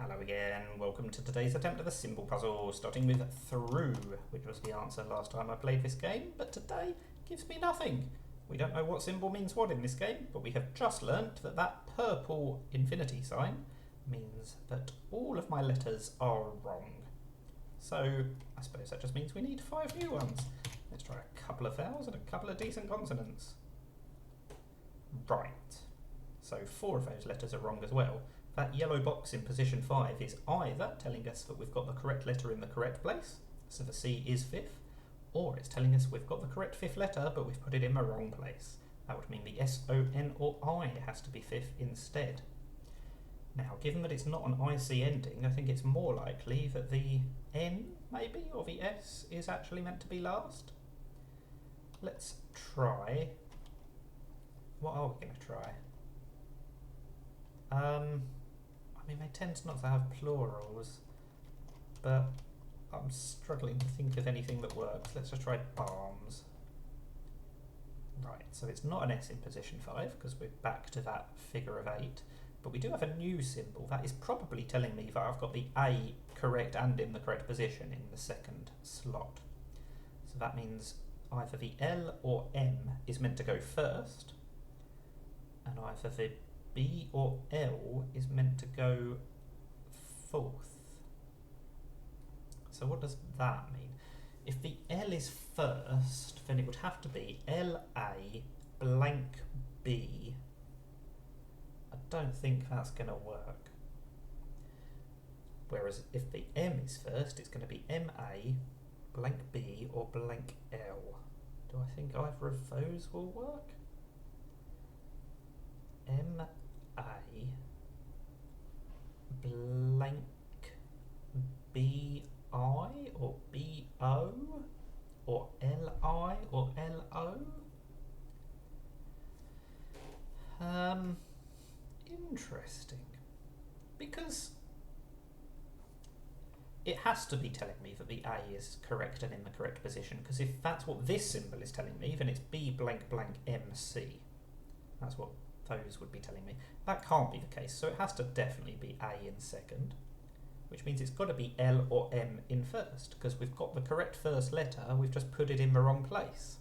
Hello again, welcome to today's attempt at the Symble puzzle, starting with through, which was the answer last time I played this game, but today gives me nothing. We don't know what symbol means what in this game, but we have just learnt that that purple infinity sign means that all of my letters are wrong. So I suppose that just means we need 5 new ones. Let's try a couple of vowels and a couple of decent consonants. Right, so 4 of those letters are wrong as well. That yellow box in position 5 is either telling us that we've got the correct letter in the correct place, so the C is 5th, or it's telling us we've got the correct 5th letter but we've put it in the wrong place. That would mean the S, O, N or I has to be 5th instead. Now, given that it's not an IC ending, I think it's more likely that the N, maybe, or the S is actually meant to be last. Let's try. What are we going to try? I mean, they tend not to have plurals, but I'm struggling to think of anything that works. Let's just try balms. Right, so it's not an S in position 5 because we're back to that figure of 8, but we do have a new symbol. That is probably telling me that I've got the A correct and in the correct position in the second slot. So that means either the L or M is meant to go first, and either the B or L is meant to go 4th. So what does that mean? If the L is first, then it would have to be LA blank B. I don't think that's going to work. Whereas if the M is first, it's going to be MA blank B or blank L. Do I think either of those will work? MA blank BI or BO or LI or LO? Interesting. Because it has to be telling me that the A is correct and in the correct position, because if that's what this symbol is telling me, then it's B blank blank MC. That's what those would be telling me. That can't be the case, so it has to definitely be A in second, which means it's got to be L or M in first, because we've got the correct first letter, we've just put it in the wrong place.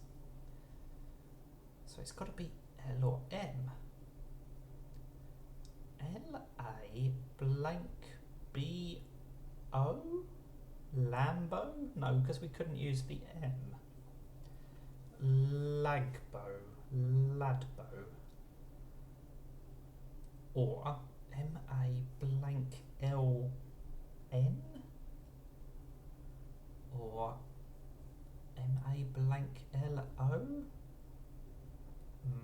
So it's got to be L or M. L-A blank B-O? Lambo? No, because we couldn't use the M. Lagbo. Ladbo. Or M-A blank L-N? Or M-A blank L-O?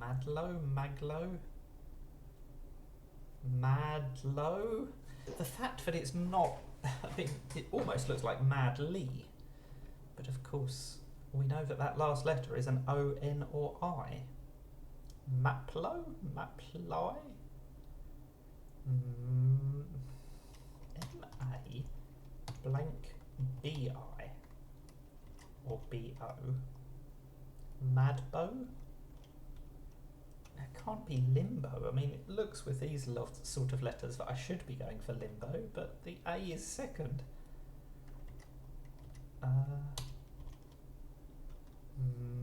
Madlo? Maglo? Madlo? The fact that it's not, I mean, it almost looks like Madly, but of course we know that that last letter is an O-N or I. Maplo? Maply? M-A blank B-I or B-O. Madbo? It can't be limbo. I mean, it looks with these sort of letters that I should be going for limbo, but the A is second.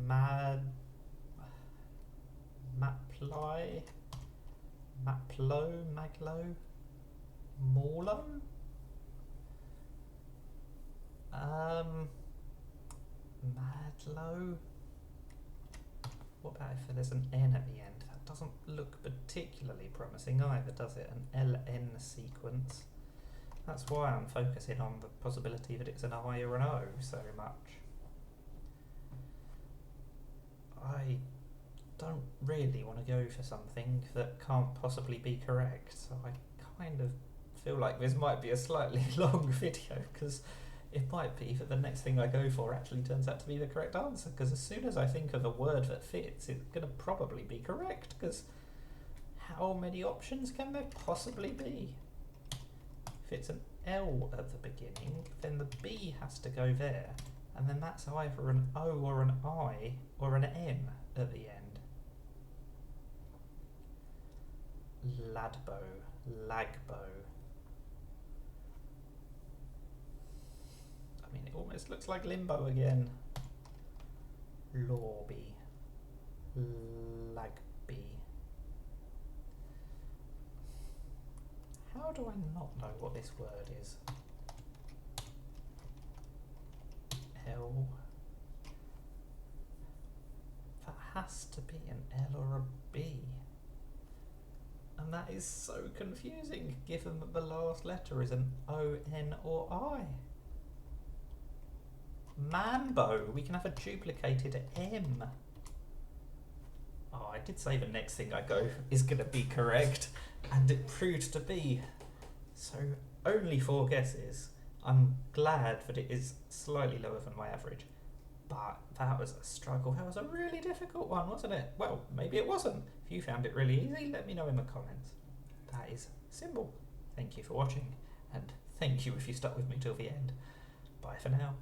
Maply? Maplo? Maglo? Morlo? Madlo? What about if there's an N at the end? That doesn't look particularly promising either, does it? An LN sequence. That's why I'm focusing on the possibility that it's an I or an O so much. I don't really want to go for something that can't possibly be correct, so I kind of feel like this might be a slightly long video, because it might be that the next thing I go for actually turns out to be the correct answer, because as soon as I think of a word that fits, it's going to probably be correct, because how many options can there possibly be? If it's an L at the beginning, then the B has to go there, and then that's either an O or an I or an M at the end. Ladbo, Lagbo. almost looks like limbo again. Lorby. Lagby. How do I not know what this word is? L. That has to be an L or a B. And that is so confusing, given that the last letter is an O, N or I. Mambo. We can have a duplicated M. Oh, I did say the next thing I go is going to be correct, and it proved to be. So, only 4 guesses. I'm glad that it is slightly lower than my average. But that was a struggle. That was a really difficult one, wasn't it? Well, maybe it wasn't. If you found it really easy, let me know in the comments. That is Symble. Thank you for watching, and thank you if you stuck with me till the end. Bye for now.